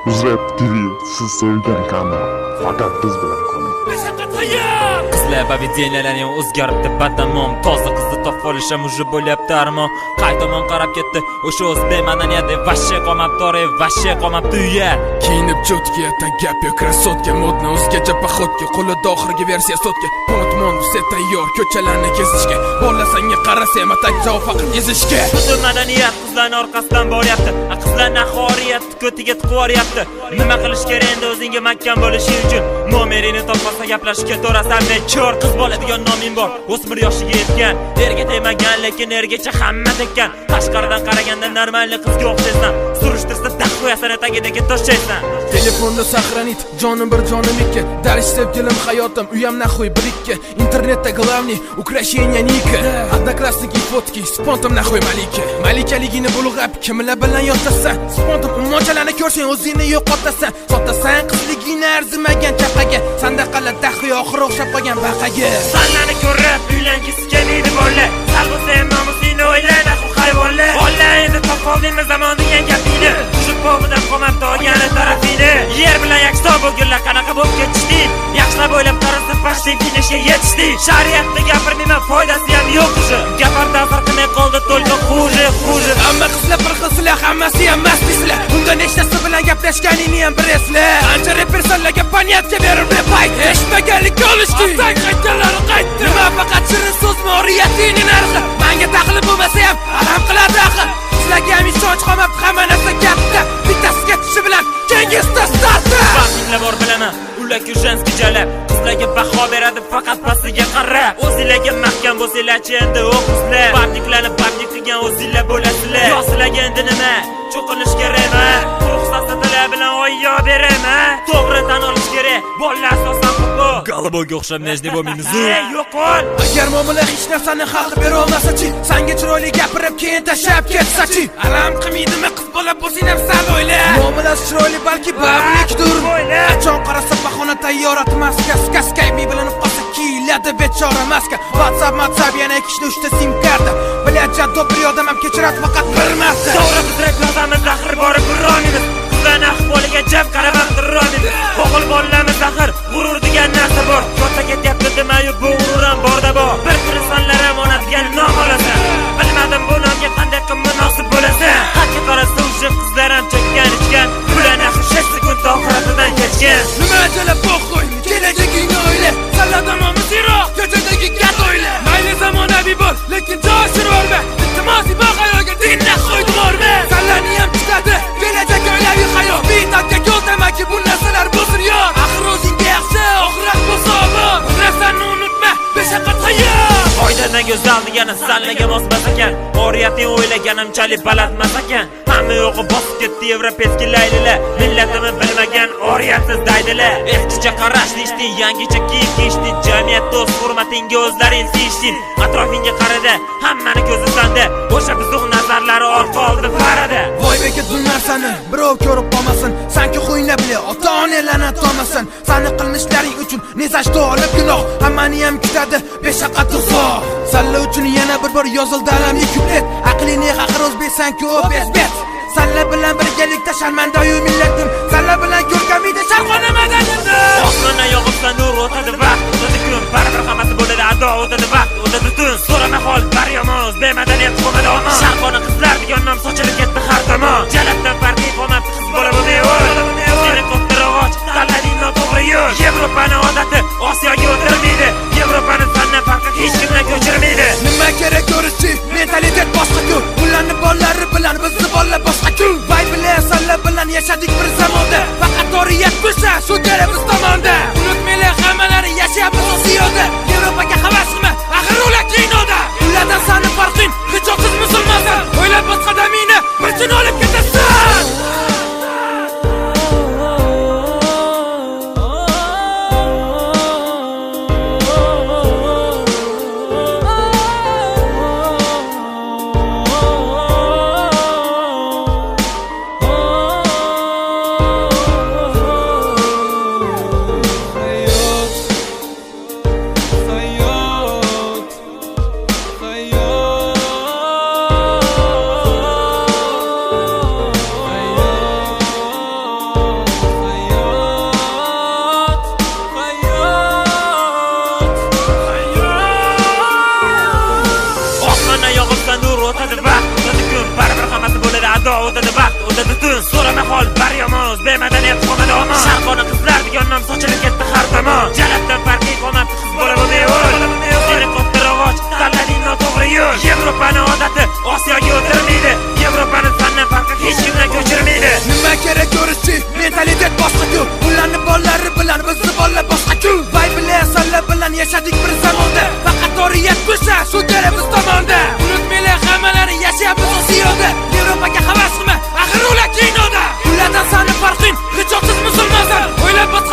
Uzrep TV siz sevgan kanal. Faqat biz bilan qoling. Qizlar поведениялari o'zgaribdi, batamom toza qizni topib olisham уже bo'lyapti armon. Qay tomon qarab ketdi o'sha o'zbek madaniyati, vashshe qolmabdi, vashshe qolmabdi uya. Kiyinib cho'tga, tagap yo krasotka, modna o'zgacha paxotga, qo'lida oxirgi versiya sotka. Ponotmon все tayyor ko'chalarni kezishga, bolasanga qarasam atakcha faqat ezishga. Butun madaniyat qizlarning orqasidan boryapti. Qizlarning ahoriyat ko'tiga tiqvoryapti. Nima qilish kerak endi o'zingga mahkam bo'lishing uchun? Nomerini topmasa gaplashishga to'rasan, chor qiz bo'ladigan noming bor. O'smir yoshiga yetgan, erga tegmagan, lekin ergacha hamma tekkan. Tashqaridan qaraganda normalniy qizga o'xshaysan. Surishtirsa daxoyasini tagidagi toshchaysan. Telefonda saqranit, jonim bir jonim ikki. Darish sevgilim hayotim, uyam naxuy bir ikki. Internetda главный украшение Ника. Одноклассники fotki, spontam naxuy malika. Malikaligini bulg'ab, kimlar bilan yotasan? Spontam ummochalarni ko'rsang, o'zingni yo'qotasan. Sotasan qizligini arzimagan chaqaga. Sanda qala daxoy oxir o'xshab qolgan baqaga. Sanlarni ko'rib, uylangisi kelmaydi bola. Sal bo'lsa ham nomusingni o'yla, naxu hayvonlar. Bola endi topolmaymiz zamon degan gapingni. Shu povidan qolmabdi olgani tarafingni. Yer bilan yakso bo'lganlar qanaqa bo'lib ketishding? Yaxshilab o'ylab qarasa, pashting finishga yetishding. Shariatda gapirmayman, foydasi ham yo'q o'sha. Gaparda farqini qoldi to'lqa xuje. Hamma qizlar bir xilsizlar, hammasi ham mastislar. Unda nechtasi bilan gaplashganingni ham bilasizlar. Qancha repersanlarga panyatga berib repayt. Eshitmaganlik olishdi. Atang qaytganlar qaytdi. Nima faqat shirin so'z moriyatining narxi. Menga taqlib bo'lmasa ham alam qiladi axir. Sizlarga ham ishonch qolmabdi, hamma narsa gapda. Bittasiga tishi bilan kengizda startda. Vaqtinglar bor bilaman. Ularga женский jalab, qizlarga baho beradi faqat pastiga qarab. O'zinglarga mahkam bo'lsanglar-chi endi o'qizlar. Barniklarni barnik qilgan o'zinglar bo'lasizlar. Yo sizlarga endi nima? Cho'qilish kerakmi? Ruxsatni tala bilan oyyo beraymi? To'g'ri tan olish kerak. Bolalar asosan qo'pol. Galiboga o'xshab nejni bo'lmaymiz. Yo'qol. Agar mo'mila hech narsani hal qilib bera olmasa-chi, senga chiroyli gapirib keyin tashlab ketsa-chi, alam qilmaydimi qiz bola bo'lsang ham sal o'yla. Mo'mila chiroyli balki bablikdir. Qachon qarasa bahona tayyorat maska, Skype bilinib qolsa kiyiladi bechora maska. WhatsApp yana ikkita uchta sim karta. Bilacha dobr yordam ham kechiradi faqat bir marta. To'g'ri biz reklamamiz zahir borib urronimiz. Qizlarning ahvoliga jab qarab turronimiz. O'g'il bolalarimiz zahir, g'urur degan narsa bor. Katta ketyapti demayu bu g'urur ham borda bor. Bir insonlar omonatga nom olasan. Bilmadim bu nomga qanday qilib munosib bo'lasan. Hakka qarasa o'sha qizlar ham chekkan ichgan. Bularni 6 sekund oxiratidan kechgan. Nima jalab qo'y, kelajagingni o'yla. Saladamamiz yiroq, ko'chadagi gat o'yla. Mayli zamonaviy bo'l, lekin joshir o'rma. Iltimos baqayoga dinni qo'ydim o'rma. Sallarni ham tutadi, kelajak oilaviy hayot. Bitakka yo'l demaki bu narsalar bo'lsin yo'q. Axir o'zingga yaxshi, oxirat bo'lsa omon. Narsani unutma, beshaqat hayot. Oydadan go'zal degani sallaga mosmas ekan. Oriyatni o'ylaganimchalik balandmas ekan. Hamma yo'qi bosib ketdi yevropeyskiy laylilar. Millatini bilmagan oriyatsiz daydilar. Eskicha qarashni eshitding, yangicha kiyim kiyishding. Jamiyatda o'z hurmatingga o'zlaring siyishding. Atrofingga qarada, hammani ko'zi sanda. O'sha buzuq nazarlari orqa oldi farada. Voy beket bu narsani birov ko'rib qolmasin. Sanki qo'yna bile ota-onalarni to'masin. Sani qilmishlaring uchun nezashda olib gunoh. Hammani ham kutadi beshaqat uzoq. Salla uchun yana bir bor yozildi alamli kuplet. Aqlini haqir o'zbeksanki o bezbet. Salla bilan birgalikda sharmandayu millatim. Salla bilan ko'rkamida sharqona madaniyatim. Osmondan yog'ibsa nur o'tadi vaqt, o'tadi kun. Baribir hammasi bo'ladi ado, o'tadi vaqt, o'tadi tun. So'rama hol, bar yomon, o'zbek madaniyat qo'madi omon. Sharqona qizlar degan nom sochilib ketdi har tomon. Jalatdan farqi qolmabdi qiz bola bo'lmaydi. Seni ko'pdir og'och, tanlading noto'g'ri yo'l. Yevropaning odati Osiyoga o'tirmaydi. Yevropani fandan farqi hech kimdan ko'chirmaydi. Nima kerak ko'rishchi, mentalitet boshqa-ku. Ularni bolalari bilan bizni bolalar boshqa-ku. Vay bilan salla bilan yashadik bir zamonda. Faqat oriyat bo'lsa, shu kerak biz tomonda. Unutmaylar hammalari yashayapmiz Hammam sochilib ketdi har tomon. Janatdan farqi qolmabdi qiz bola bo'lmayur. Seni katta rivoj, tanlading noto'g'ri yo'l. Yevropaning odati Osiyoga o'tirmaydi. Yevropani fandan farqi hech kimdan ko'chirmaydi. Nima kerak ko'rishchi, mentalitet boshqa-ku. Ularni bollari bilan bizni bollar boshqa-ku. Vay bilan sanlar bilan yashadik bir zamonda. Faqat to'g'riyat bo'lsa, shu kerak biz tomonda. Unutmaylar hammalari yashayapmiz Osiyoda. Yevropaga havas qilma, axir ular kinoda. Ulardan sani farqing, hech o'qsiz musulmonsan. O'ylab boqsa